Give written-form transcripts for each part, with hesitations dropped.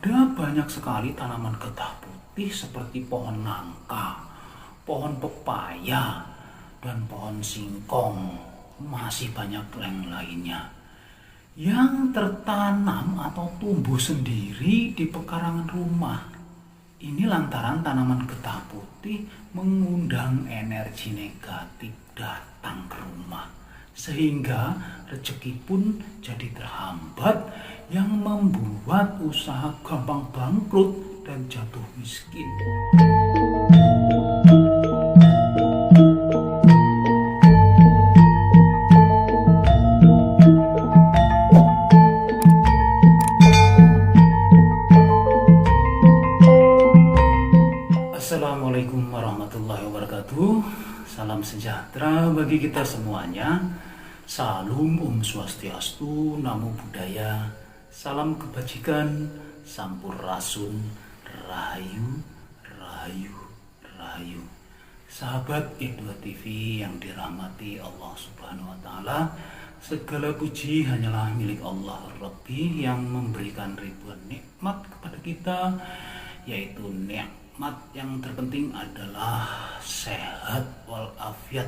Ada banyak sekali tanaman getah putih seperti pohon nangka, pohon pepaya, dan pohon singkong. Masih banyak yang lainnya yang tertanam atau tumbuh sendiri di pekarangan rumah. Ini lantaran tanaman getah putih mengundang energi negatif datang ke rumah, sehingga rezeki pun jadi terhambat, yang membuat usaha gampang bangkrut dan jatuh miskin. Assalamualaikum warahmatullahi wabarakatuh. Salam sejahtera bagi kita semuanya. Salam Om Swastiastu, Namo Buddhaya. Salam kebajikan, Sampurasun, Rahayu, Rahayu, Rahayu. Sahabat E2 TV yang dirahmati Allah Subhanahu wa taala, segala puji hanyalah milik Allah Rabbi yang memberikan ribuan nikmat kepada kita, yaitu nikmat yang terpenting adalah sehat walafiat,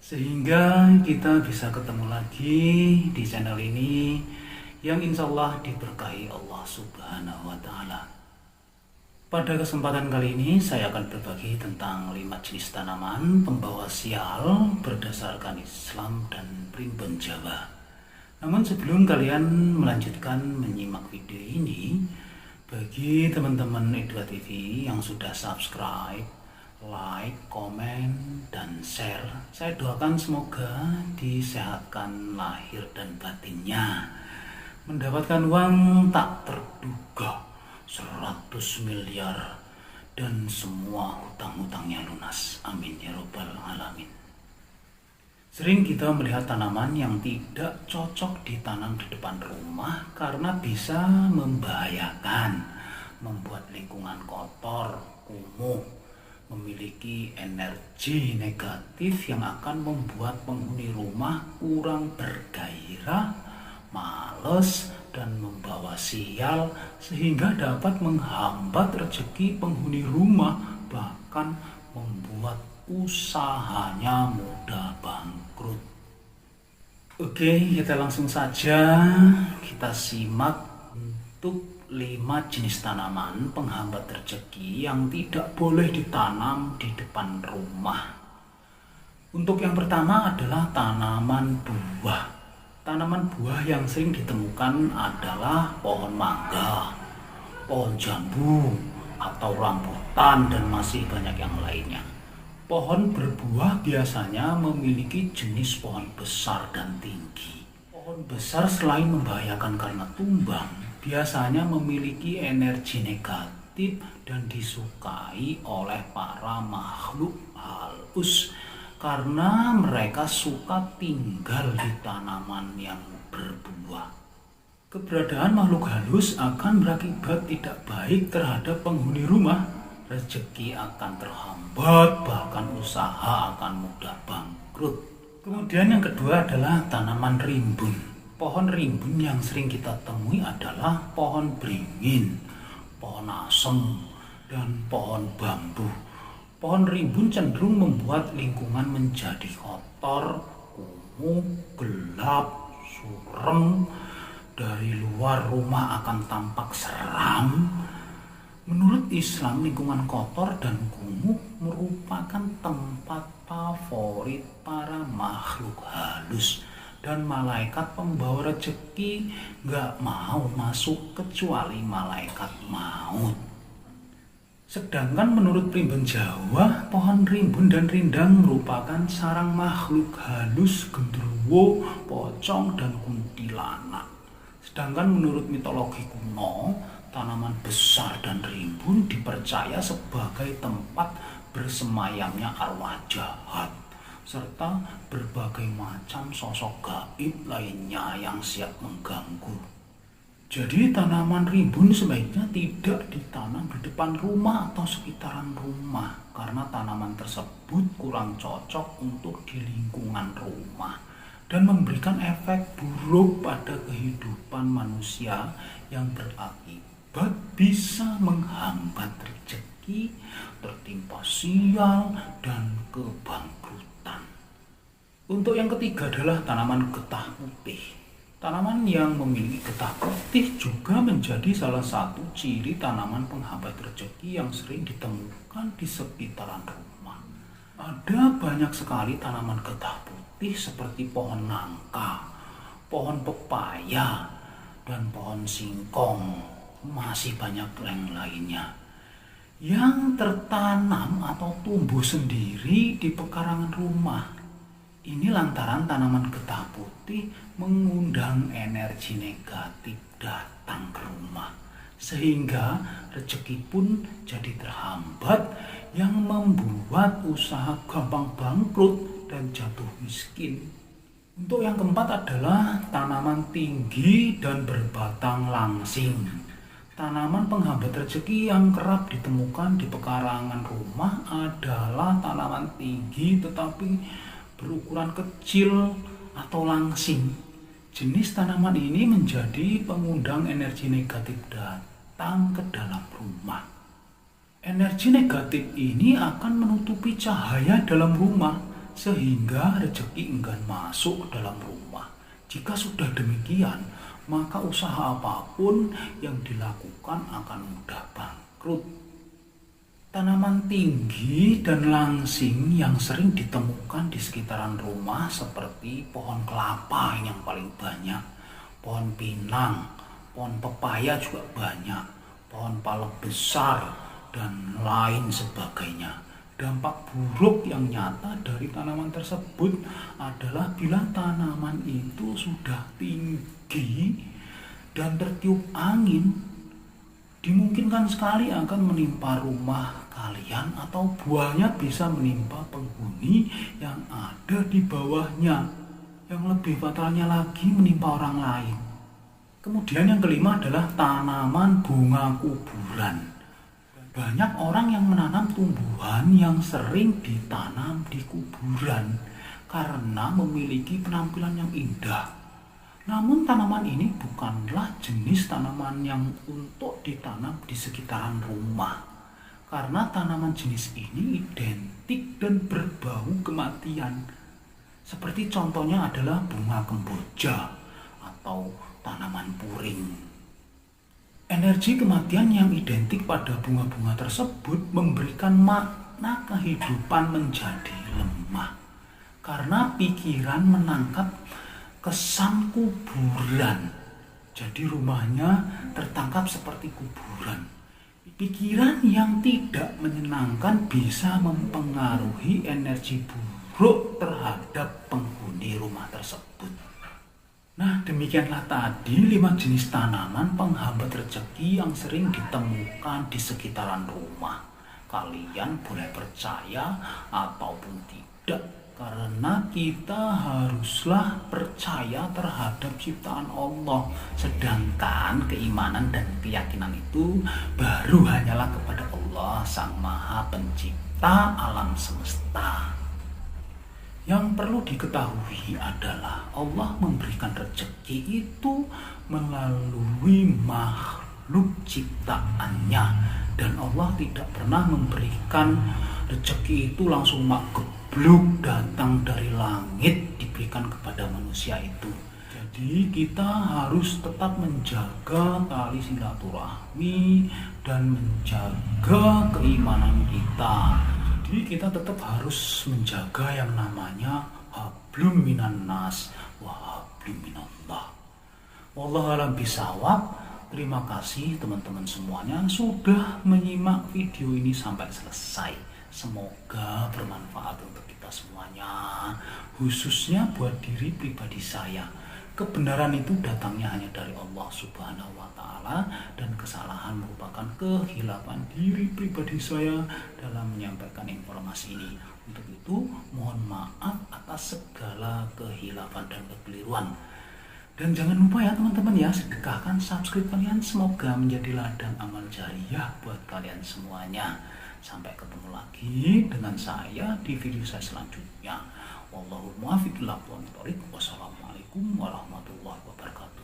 sehingga kita bisa ketemu lagi di channel ini yang insya Allah diberkahi Allah Subhanahu wa taala. Pada kesempatan kali ini saya akan berbagi tentang 5 jenis tanaman pembawa sial berdasarkan Islam dan primbon Jawa. Namun sebelum kalian melanjutkan menyimak video ini, bagi teman-teman E2 TV yang sudah subscribe, like, komen, dan share, saya doakan semoga disehatkan lahir dan batinnya, mendapatkan uang tak terduga 100 miliar, dan semua hutang-hutangnya lunas. Amin ya robbal alamin. Sering kita melihat tanaman yang tidak cocok ditanam di depan rumah karena bisa membahayakan, membuat lingkungan kotor, kumuh, memiliki energi negatif yang akan membuat penghuni rumah kurang bergairah, males, dan membawa sial, sehingga dapat menghambat rezeki penghuni rumah, bahkan membuat usahanya mudah bangkrut. Oke, kita langsung saja kita simak untuk 5 jenis tanaman penghambat rezeki yang tidak boleh ditanam di depan rumah. Untuk yang pertama adalah tanaman buah. Tanaman buah yang sering ditemukan adalah pohon mangga, pohon jambu, atau rambutan, dan masih banyak yang lainnya. Pohon berbuah biasanya memiliki jenis pohon besar dan tinggi. Pohon besar selain membahayakan karena tumbang, biasanya memiliki energi negatif dan disukai oleh para makhluk halus karena mereka suka tinggal di tanaman yang berbuah. Keberadaan makhluk halus akan berakibat tidak baik terhadap penghuni rumah. Rezeki akan terhambat, bahkan usaha akan mudah bangkrut. Kemudian yang kedua adalah tanaman rimbun. Pohon rimbun yang sering kita temui adalah pohon beringin, pohon asem, dan pohon bambu. Pohon rimbun cenderung membuat lingkungan menjadi kotor, kumuh, gelap, suram. Dari luar rumah akan tampak seram. Menurut Islam, lingkungan kotor dan kumuh merupakan tempat favorit para makhluk halus, dan malaikat pembawa rezeki gak mau masuk kecuali malaikat maut. Sedangkan menurut primbon Jawa, pohon rimbun dan rindang merupakan sarang makhluk halus genderuwo, pocong, dan kuntilanak. Sedangkan menurut mitologi kuno, tanaman besar dan rimbun dipercaya sebagai tempat bersemayamnya arwah jahat, serta berbagai macam sosok gaib lainnya yang siap mengganggu. Jadi tanaman rimbun sebaiknya tidak ditanam di depan rumah atau sekitaran rumah, karena tanaman tersebut kurang cocok untuk di lingkungan rumah dan memberikan efek buruk pada kehidupan manusia yang berakibat bisa menghambat rezeki, tertimpa sial, dan kebangkrutan. Untuk yang ketiga adalah tanaman getah putih. Tanaman yang memiliki getah putih juga menjadi salah satu ciri tanaman penghambat rezeki yang sering ditemukan di sekitaran rumah. Ada banyak sekali tanaman getah putih seperti pohon nangka, pohon pepaya, dan pohon singkong. Masih banyak yang lainnya yang tertanam atau tumbuh sendiri di pekarangan rumah. Ini lantaran tanaman getah putih mengundang energi negatif datang ke rumah, sehingga rezeki pun jadi terhambat, yang membuat usaha gampang bangkrut dan jatuh miskin. Untuk yang keempat adalah tanaman tinggi dan berbatang langsing. Tanaman penghambat rezeki yang kerap ditemukan di pekarangan rumah adalah tanaman tinggi tetapi berukuran kecil atau langsing. Jenis tanaman ini menjadi pengundang energi negatif datang ke dalam rumah. Energi negatif ini akan menutupi cahaya dalam rumah sehingga rezeki enggan masuk ke dalam rumah. Jika sudah demikian, maka usaha apapun yang dilakukan akan mudah bangkrut. Tanaman tinggi dan langsing yang sering ditemukan di sekitaran rumah seperti pohon kelapa yang paling banyak, pohon pinang, pohon pepaya juga banyak, pohon palem besar, dan lain sebagainya. Dampak buruk yang nyata dari tanaman tersebut adalah bila tanaman itu sudah tinggi dan tertiup angin, dimungkinkan sekali akan menimpa rumah kalian atau buahnya bisa menimpa penghuni yang ada di bawahnya. Yang lebih fatalnya lagi menimpa orang lain. Kemudian yang kelima adalah tanaman bunga kuburan. Banyak orang yang menanam tumbuhan yang sering ditanam di kuburan karena memiliki penampilan yang indah. Namun tanaman ini bukanlah jenis tanaman yang untuk ditanam di sekitaran rumah, karena tanaman jenis ini identik dan berbau kematian. Seperti contohnya adalah bunga kemboja atau tanaman puring. Energi kematian yang identik pada bunga-bunga tersebut memberikan makna kehidupan menjadi lemah, karena pikiran menangkap kesan kuburan. Jadi rumahnya tertangkap seperti kuburan. Pikiran yang tidak menyenangkan bisa mempengaruhi energi buruk terhadap penghuni rumah tersebut. Nah, demikianlah tadi 5 jenis tanaman penghambat rezeki yang sering ditemukan di sekitaran rumah. Kalian boleh percaya ataupun tidak, karena kita haruslah percaya terhadap ciptaan Allah. Sedangkan keimanan dan keyakinan itu baru hanyalah kepada Allah, Sang Maha Pencipta alam semesta. Yang perlu diketahui adalah Allah memberikan rezeki itu melalui makhluk ciptaannya, dan Allah tidak pernah memberikan rezeki itu langsung gebluk datang dari langit diberikan kepada manusia itu. Jadi kita harus tetap menjaga tali silaturahmi dan menjaga keimanan kita. Jadi kita tetap harus menjaga yang namanya hablum minan nas wa hablum minallah. Wallahu a'lam bishawab. Terima kasih teman-teman semuanya sudah menyimak video ini sampai selesai. Semoga bermanfaat untuk kita semuanya, khususnya buat diri pribadi saya. Kebenaran itu datangnya hanya dari Allah Subhanahu wa Ta'ala, dan kesalahan merupakan kehilapan diri pribadi saya dalam menyampaikan informasi ini. Untuk itu, mohon maaf atas segala kehilapan dan kekeliruan. Dan jangan lupa ya teman-teman ya, sedekahkan subscribe kalian, semoga menjadi ladang amal jariah buat kalian semuanya. Sampai ketemu lagi dengan saya di video saya selanjutnya. Wallahul muwaffiq ila aqwamit thoriq. Wassalamualaikum warahmatullahi wabarakatuh.